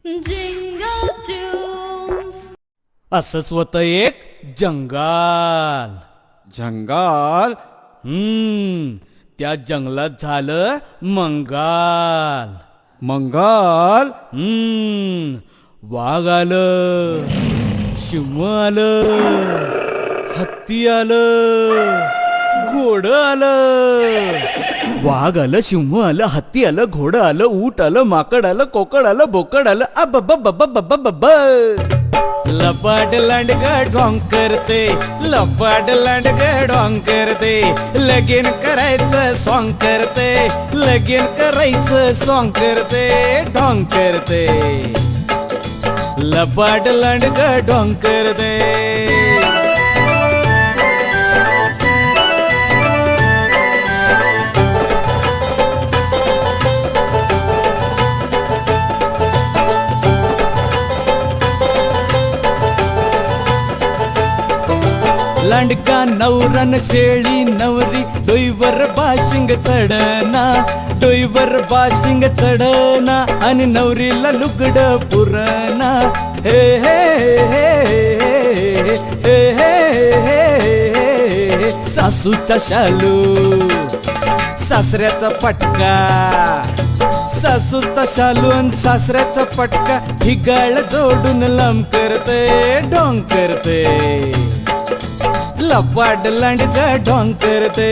Jingle tunes. असंच होतं एक जंगल. जंगल. त्या जंगलात झालं मंगल. मंगल. वाघ आलं, सिंह आलं, हत्ती आलं, घोडं आलं. वाघ आलं, सिंह आलं, हत्ती आलं, घोडं आलं, ऊट आलं, माकड आलं, कोकड आलं, बोकड आलं. अब लपाट लांडग ढोंग करते, लपाट लांडग ढोंग करते. लगीन करायचं सॉंग करते, लगीन करायचं सॉंग करते, ढोंग करते. लपाट लांडग ढोंग करते. लांडका नवरन शेळी नवरी डोईवर बाशिंग चढना, डोईवर बाशिंग चढना आणि नवरीला लुगड पुरणा. हे हे हे हे हे हे हे. सासूचा शालू, सासऱ्याचा पटका, सासूचा शालू आणि सासऱ्याचा पटका. हिगाळ जोडून लांब करते, ढोंग करते. लपाट लांडग ढोंग करते.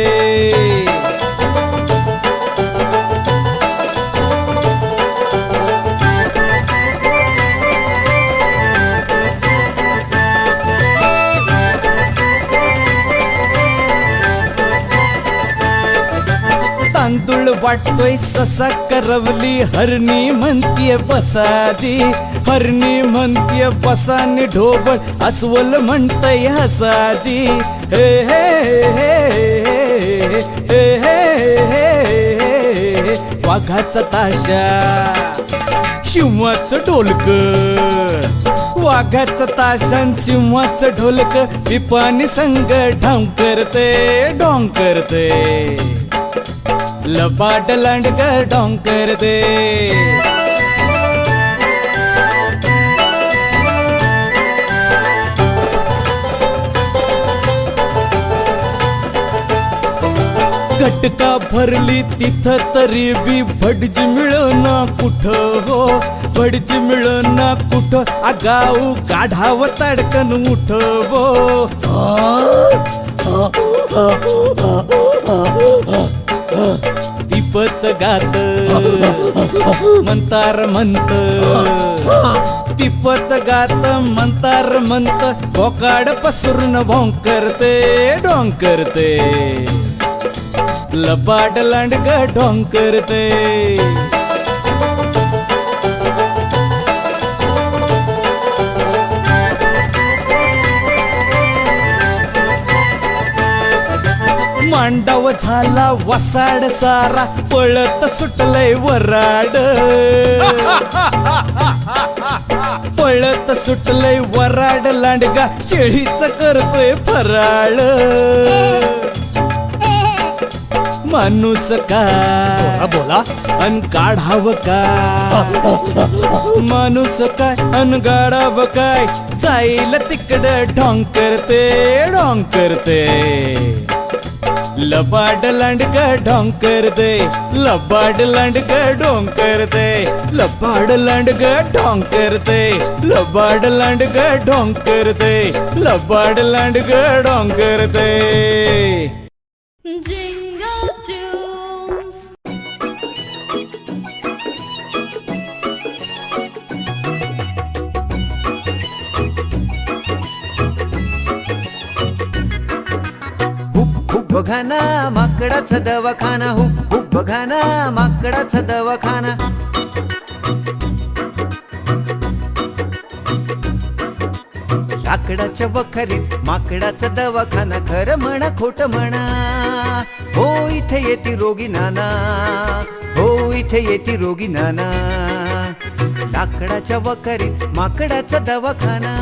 तांदूळ वाटतोय ससा करवली, हरणी म्हणतीये बसाजी, हरणी म्हणतीये बसानी. ढोबळ अस्वल म्हणतय हसाजी. हे हे हे हे हे हे हे. वाघाचा ताशा, सिंहाचं ढोलक, वाघाचं ताशान सिंहाचं ढोलक. पिपानी संग ढोंग करते, ढोंग करते. लपाट लांडग ढोंग करते. घटका भरली तिथं तरी बी भटजी मिळना कुठं हो, भटजी मिळना कुठं. आगाऊ गाढाव तडकन उठ हो. दीपत गात मंतार म्हणत, दीपत गात मंतार म्हणत. बोकाड पसरून भोंग करते, ढोंग करते. लपाट लांडग ढोंग करते. मांडव झाला वसाड सारा, पळत सुटलंय वराड, पळत सुटलंय वराड. लांडगा शेळीच करतोय फराळ. माणूस काय बोला अन काढाव काय, माणूस काय अन गाढाव काय. जाईल तिकडं ढोंग करते, ढोंग करते. लबाड लांडग ढोंग करते, लबाड लांडग ढोंग करते. लबाड लांडग ढोंग करते, लबाड लांडग ढोंग करते. लबाड लांडग ढोंग करते. Jingle tunes. बघाना माकडाचा दवाखाना, हुप हुप बघाना माकडाचा दवाखाना. लाकडाच्या वखरीत माकडाचा दवाखाना. खरं म्हणा खोट म्हणा, हो इथे येते रोगी नाना, हो इथे येते रोगी नाना. लाकडाच्या वखरीत माकडाचा दवाखाना.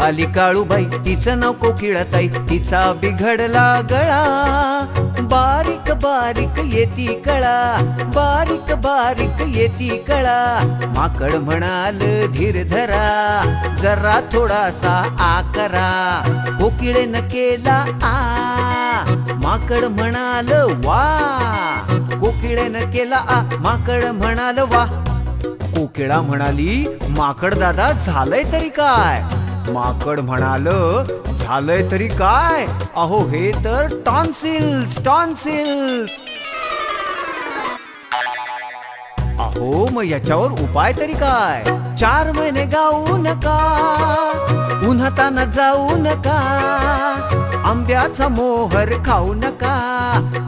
आली काळूबाई तिचं नाव कोकिळाताई, तिचा बिघडला गळा, बारीक बारीक येती कळा, बारीक बारीक येती कळा. माकड म्हणाल धीर धरा, जरा थोडासा आकरा, कोकिळेनं केला आ, माकड म्हणाल वा, कोकिळेनं केला आ, माकड म्हणाल वा. कोकिळा म्हणाली माकड दादा झालंय तरी काय, माकड म्हणाल झालंय तरी काय, अहो हे तर टॉन्सिल्स टॉन्सिल्स. अहो मग याच्यावर उपाय तरी काय, 4 महिने गाऊ नका, उन्हाताना जाऊ नका, आंब्याचा मोहर खाऊ नका,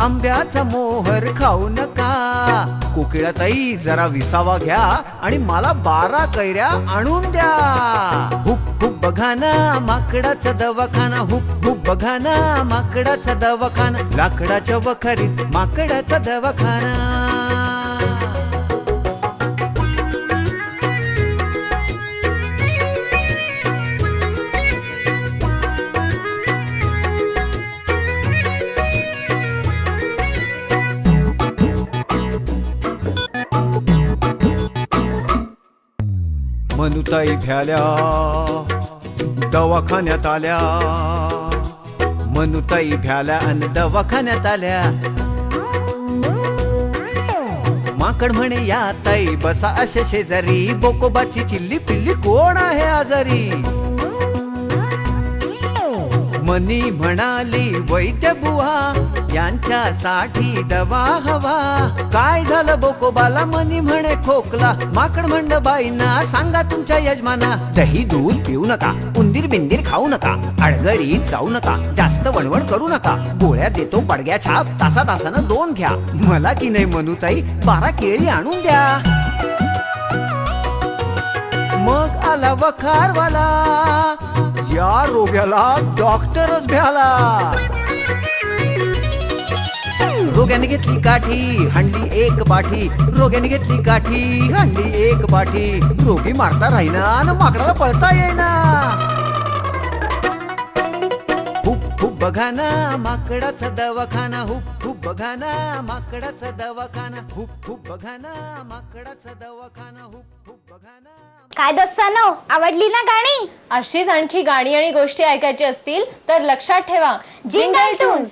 आंब्याचा मोहर खाऊ नका. कोकिळाताई जरा विसावा घ्या आणि मला 12 कैऱ्या आणून द्या. हुप हुप बघा ना माकडाचा दवाखाना, हुप हुप बघा ना माकडाचा दवाखाना, लाकडाच्या वखारीत माकडाचा दवाखाना. मनुताई भ्याल्या दवाखान्यात आल्या, मनुताई भ्याल्या आणि दवाखान्यात आल्या. माकड म्हणे या ताई बसा असे शेजारी, बोकोबाची चिल्ली पिल्ली कोण आहे आजारी. मनी म्हणाली वैद्य बुवा यांच्यासाठी दवा हवा, काय झालं बोकोबाला, मनी म्हणे खोकला. माकड म्हणलं बाईंना सांगा तुमच्या यजमाना, दही दूध पिऊ नका, उंदीर बिंदीर खाऊ नका, अडगळीत जाऊ नका, जास्त वणवण करू नका, गोळ्या देतो बडग्या छाप, तासा तासानं 2 घ्या. मला की नाही मनुताई 12 केळी आणून द्या. मग आला वखारवाला, या रोग्याला डॉक्टरच भ्याला. रोग्याने घेतली काठी हाणली 1 पाठी, रोग्याने घेतली काठी हाणली 1 पाठी. रोगी मारता राहिना आणि माकडाला पळता येईना. हुप हुप बघा ना माकडाचा दवाखाना, हुप हुप बघा ना माकडाचा दवाखाना, हुप हुप बघा ना माकडाचा दवाखाना, हुप हुप बघा ना. काय दोस्तांनो, आवडली ना गाणी? अशीच आणखी गाणी आणि गोष्टी ऐकायची असतील तर लक्षात ठेवा जिंगल टून्स.